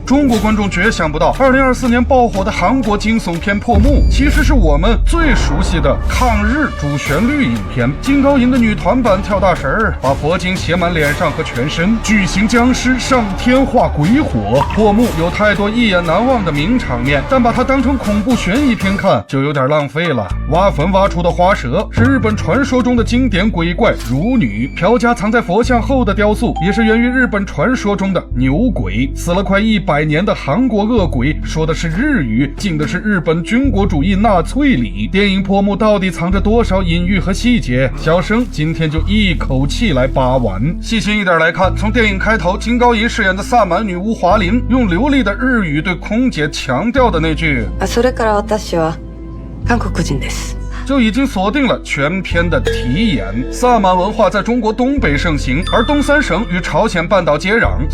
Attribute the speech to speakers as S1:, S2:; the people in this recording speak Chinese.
S1: 中国观众绝想不到，2024年爆火的韩国惊悚片《破幕》，其实是我们最熟悉的抗日主旋律影片。金高银的女团版跳大神儿，把佛经写满脸上和全身，巨型僵尸上天化鬼火。破幕有太多一眼难忘的名场面，但把它当成恐怖悬疑片看，就有点浪费了。挖坟挖出的花蛇是日本传说中的经典鬼怪乳女，朴家藏在佛像后的雕塑也是源于日本传说中的牛鬼。死了快100年的韩国恶鬼说的是日语，敬的是日本军国主义纳粹礼。电影破幕到底藏着多少隐喻和细节？小生今天就一口气来扒完。细心一点来看，从电影开头金高银饰演的萨满女巫华琳用流利的日语对空姐强调的那句
S2: それから私は韓国人です
S1: 就已经锁定了全片的题眼。萨满文化在中国东北盛行，而东三省与朝鲜半岛接壤，